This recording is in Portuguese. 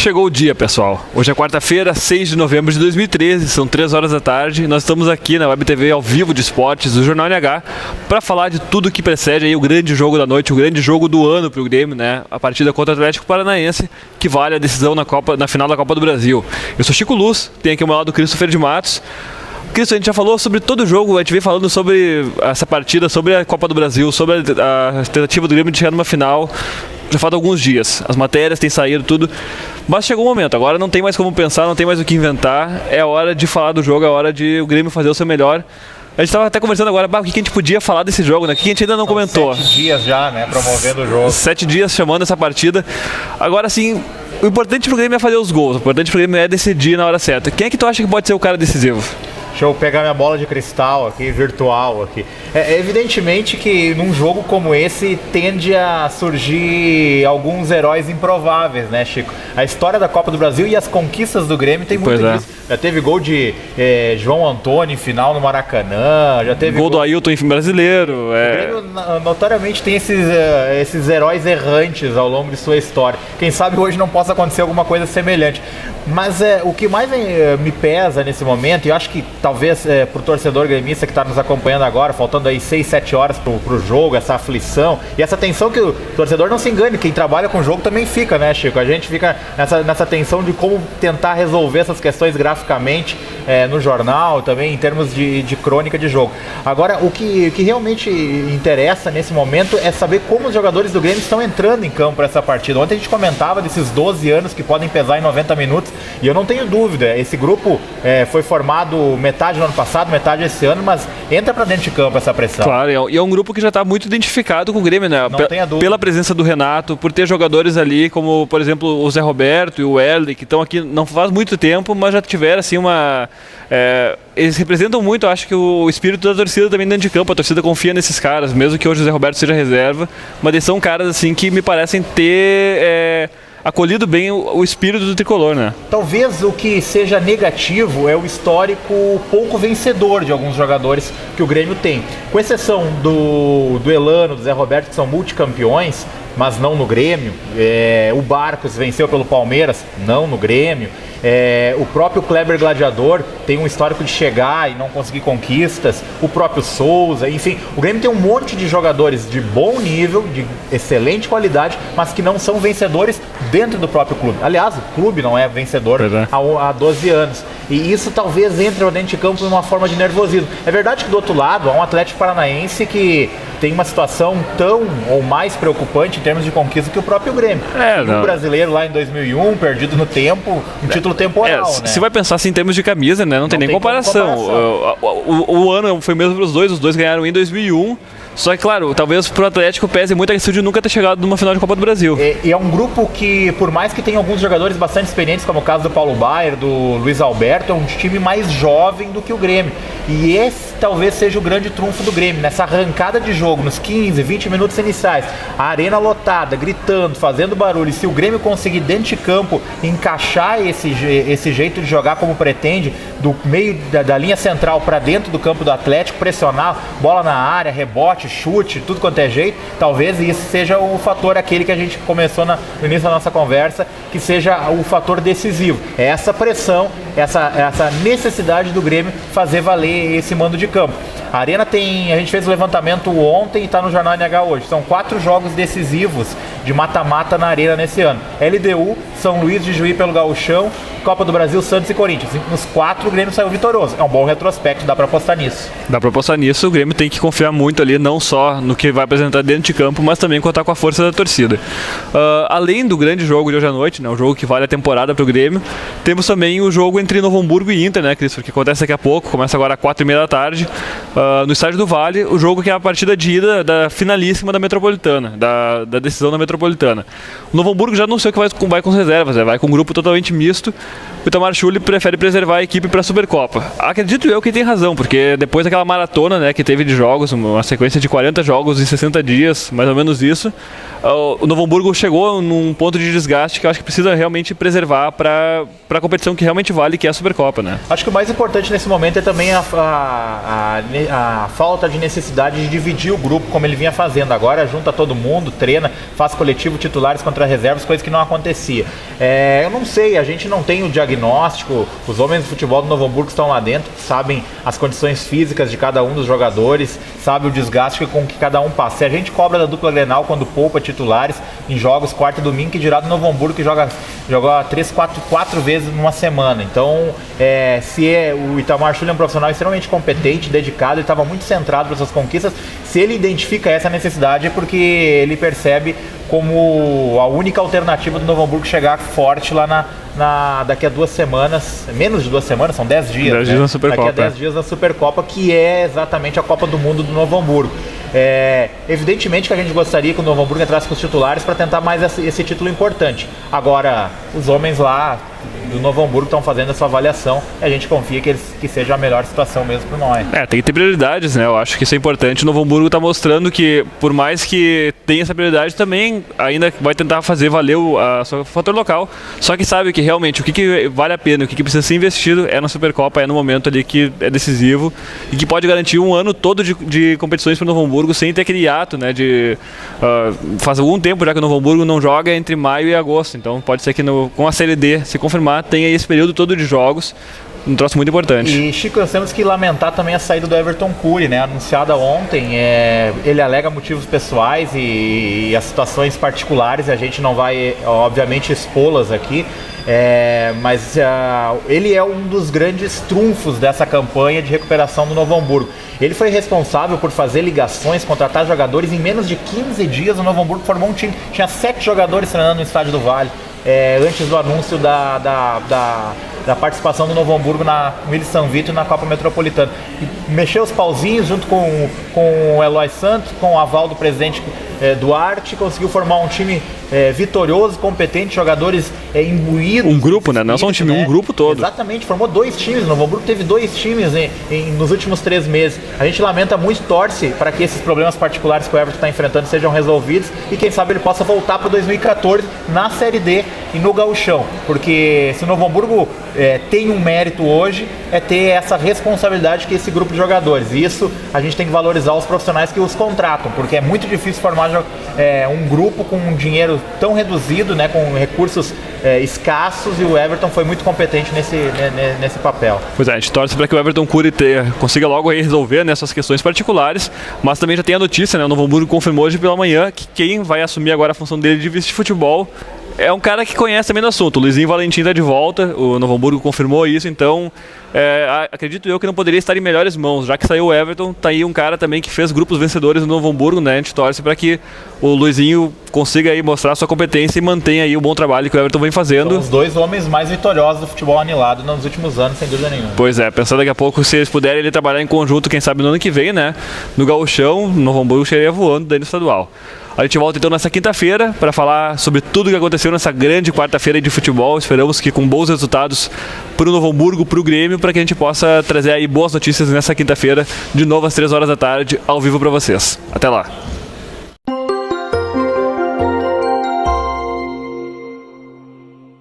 Chegou o dia, pessoal. Hoje é quarta-feira, 6 de novembro de 2013, são 3 horas da tarde. Nós estamos aqui na Web TV ao vivo de esportes do Jornal NH para falar de tudo que precede aí o grande jogo da noite, o grande jogo do ano para o Grêmio, né? A partida contra o Atlético Paranaense, que vale a decisão na final da Copa do Brasil. Eu sou Chico Luz, tenho aqui ao meu lado o Christopher de Matos. Cristo, a gente já falou sobre todo o jogo, a gente vem falando sobre essa partida, sobre a Copa do Brasil, sobre a tentativa do Grêmio de chegar numa final. Já faz alguns dias, as matérias têm saído, tudo, mas chegou o momento, agora não tem mais como pensar, não tem mais o que inventar, é hora de falar do jogo, é hora de o Grêmio fazer o seu melhor. A gente estava até conversando agora, o que a gente podia falar desse jogo, né? O que a gente ainda não comentou. 7 dias já, né, promovendo o jogo. 7 dias chamando essa partida. Agora sim, o importante pro Grêmio é fazer os gols, o importante pro Grêmio é decidir na hora certa. Quem é que tu acha que pode ser o cara decisivo? Deixa eu pegar minha bola de cristal aqui, virtual aqui. Evidentemente que num jogo como esse tende a surgir alguns heróis improváveis, né, Chico? A história da Copa do Brasil e as conquistas do Grêmio tem muito disso. Já teve gol de João Antônio em final no Maracanã, já teve gol do Ailton em brasileiro. O Grêmio notoriamente tem esses heróis errantes ao longo de sua história. Quem sabe hoje não possa acontecer alguma coisa semelhante. Mas o que mais me pesa nesse momento, e eu acho que talvez pro torcedor gremista que está nos acompanhando agora, faltando aí 6, 7 horas pro jogo, essa aflição e essa tensão, que o torcedor não se engane, quem trabalha com o jogo também fica, né, Chico? A gente fica nessa tensão de como tentar resolver essas questões graficamente no jornal, também em termos de crônica de jogo. Agora, o que realmente interessa nesse momento é saber como os jogadores do Grêmio estão entrando em campo para essa partida. Ontem a gente comentava desses 12 anos que podem pesar em 90 minutos, e eu não tenho dúvida, esse grupo foi formado metade no ano passado, metade esse ano, mas entra pra dentro de campo essa pressão. Claro, e é um grupo que já está muito identificado com o Grêmio, né? Não tenha dúvida. Pela presença do Renato, por ter jogadores ali como, por exemplo, o Zé Roberto e o Wesley, que estão aqui não faz muito tempo, mas já tiveram assim eles representam muito, eu acho que o espírito da torcida também dentro de campo, a torcida confia nesses caras, mesmo que hoje o Zé Roberto seja reserva, mas eles são caras assim que me parecem ter acolhido bem o espírito do tricolor, né? Talvez o que seja negativo é o histórico pouco vencedor de alguns jogadores que o Grêmio tem. Com exceção do Elano, do Zé Roberto, que são multicampeões, mas não no Grêmio. O Barcos venceu pelo Palmeiras, não no Grêmio. O próprio Kleber Gladiador tem um histórico de chegar e não conseguir conquistas. O próprio Souza, enfim, o Grêmio tem um monte de jogadores de bom nível, de excelente qualidade, mas que não são vencedores dentro do próprio clube. Aliás, o clube não é vencedor há 12 anos. E isso talvez entre dentro de campo de uma forma de nervosismo. É verdade que do outro lado há um Atlético Paranaense que tem uma situação tão ou mais preocupante em termos de conquista que o próprio Grêmio. O brasileiro lá em 2001, perdido no tempo, um título temporal, né? Se vai pensar assim em termos de camisa, né? Não tem nem comparação. O ano foi mesmo para os dois ganharam em 2001. Só que, claro, talvez pro Atlético pese muito a questão de nunca ter chegado numa final de Copa do Brasil. E é um grupo que, por mais que tenha alguns jogadores bastante experientes, como o caso do Paulo Baier, do Luiz Alberto, é um time mais jovem do que o Grêmio. E esse talvez seja o grande trunfo do Grêmio, nessa arrancada de jogo, nos 15, 20 minutos iniciais, a arena lotada, gritando, fazendo barulho. E se o Grêmio conseguir dentro de campo encaixar esse jeito de jogar como pretende, do meio da linha central para dentro do campo do Atlético, pressionar, bola na área, rebote, chute, tudo quanto é jeito, talvez isso seja o fator aquele que a gente começou no início da nossa conversa, que seja o fator decisivo. É essa pressão, essa necessidade do Grêmio fazer valer esse mando de campo. A Arena a gente fez o levantamento ontem e está no Jornal NH hoje. São 4 jogos decisivos de mata-mata na Arena nesse ano. LDU, São Luís de Juí pelo Gauchão, Copa do Brasil, Santos e Corinthians. Nos 4 o Grêmio saiu vitorioso. É um bom retrospecto, dá para apostar nisso. Dá para apostar nisso, o Grêmio tem que confiar muito ali, não só no que vai apresentar dentro de campo, mas também contar com a força da torcida. Além do grande jogo de hoje à noite, né, um jogo que vale a temporada para o Grêmio, temos também o jogo entre Novo Hamburgo e Inter, né, Cristo, que acontece daqui a pouco, começa agora às 4h30 da tarde, no estádio do Vale, o jogo que é a partida de ida da finalíssima da Metropolitana, da decisão da Metropolitana. O Novo Hamburgo já não sei o que vai com as reservas, vai com um grupo totalmente misto. O Itamar Schulli prefere preservar a equipe para a Supercopa. Acredito eu que tem razão, porque depois daquela maratona, né, que teve de jogos, uma sequência de 40 jogos em 60 dias, mais ou menos isso, o Novo Hamburgo chegou num ponto de desgaste que eu acho que precisa realmente preservar para a competição que realmente vale, detalhe que é a Supercopa, né? Acho que o mais importante nesse momento é também a falta de necessidade de dividir o grupo como ele vinha fazendo. Agora junta todo mundo, treina, faz coletivo titulares contra reservas, coisa que não acontecia. Eu não sei, a gente não tem o diagnóstico, os homens do futebol do Novo Hamburgo estão lá dentro, sabem as condições físicas de cada um dos jogadores, sabe o desgaste com que cada um passa. Se a gente cobra da dupla Grenal quando poupa titulares em jogos quarta e domingo, que dirá do Novo Hamburgo que joga 4 vezes numa semana. Então, o Itamar Schulli é um profissional extremamente competente, dedicado, ele estava muito centrado para suas conquistas. Se ele identifica essa necessidade é porque ele percebe como a única alternativa do Novo Hamburgo chegar forte lá daqui a 2 semanas, menos de 2 semanas, são 10 dias. 10 dias na Supercopa. Daqui a 10 dias na Supercopa, que é exatamente a Copa do Mundo do Novo Hamburgo. Evidentemente que a gente gostaria que o Novo Hamburgo entrasse com os titulares para tentar mais esse título importante. Agora, os homens lá do Novo Hamburgo estão fazendo essa avaliação e a gente confia que seja a melhor situação mesmo para nós. Tem que ter prioridades, né? Eu acho que isso é importante. O Novo Hamburgo está mostrando que, por mais que tenha essa prioridade, também ainda vai tentar fazer valer o seu fator local. Só que sabe que realmente o que vale a pena, o que precisa ser investido é na Supercopa, é no momento ali que é decisivo e que pode garantir um ano todo de competições para o Novo Hamburgo sem ter aquele ato, né? Faz algum tempo já que o Novo Hamburgo não joga entre maio e agosto. Então pode ser que com a Série D, se confirmar, tenha esse período todo de jogos. Um troço muito importante. E, Chico, nós temos que lamentar também a saída do Everton Cury, né? Anunciada ontem. Ele alega motivos pessoais e as situações particulares. A gente não vai, obviamente, expô-las aqui. Mas ele é um dos grandes trunfos dessa campanha de recuperação do Novo Hamburgo. Ele foi responsável por fazer ligações, contratar jogadores. Em menos de 15 dias, o Novo Hamburgo formou um time. Tinha 7 jogadores treinando no Estádio do Vale. Antes do anúncio da participação do Novo Hamburgo na Willis São Vito na Copa Metropolitana. E mexeu os pauzinhos junto com o Eloy Santos, com o aval do presidente Duarte, conseguiu formar um time vitorioso, competente, jogadores imbuídos. Um grupo, né? Não só um time, um grupo todo. Exatamente, formou 2 times. O Novo Hamburgo teve 2 times nos últimos 3 meses. A gente lamenta muito, torce para que esses problemas particulares que o Everton está enfrentando sejam resolvidos e quem sabe ele possa voltar para 2014 na Série D e no Gauchão, porque se o Novo Hamburgo tem um mérito hoje, é ter essa responsabilidade que esse grupo de jogadores. E isso a gente tem que valorizar os profissionais que os contratam, porque é muito difícil formar um grupo com um dinheiro tão reduzido, né, com recursos escassos, e o Everton foi muito competente nesse papel. Pois é, a gente torce para que o Everton Cury consiga logo aí resolver nessas questões particulares, mas também já tem a notícia, né, o Novo Hamburgo confirmou hoje pela manhã que quem vai assumir agora a função dele de vice-futebol é um cara que conhece também do assunto. O Luizinho Valentim está de volta, o Novo Hamburgo confirmou isso, então acredito eu que não poderia estar em melhores mãos. Já que saiu o Everton, tá aí um cara também que fez grupos vencedores no Novo Hamburgo, né? A gente torce para que o Luizinho consiga aí mostrar sua competência e mantenha aí o bom trabalho que o Everton vem fazendo. São os 2 homens mais vitoriosos do futebol anilado nos últimos anos, sem dúvida nenhuma. Pois é, pensando daqui a pouco, se eles puderem ele trabalhar em conjunto, quem sabe no ano que vem, né? No Gauchão, o Novo Hamburgo chegaria voando daí no estadual. A gente volta então nessa quinta-feira para falar sobre tudo o que aconteceu nessa grande quarta-feira de futebol. Esperamos que com bons resultados para o Novo Hamburgo, para o Grêmio, para que a gente possa trazer aí boas notícias nessa quinta-feira, de novo às 3 horas da tarde, ao vivo para vocês. Até lá!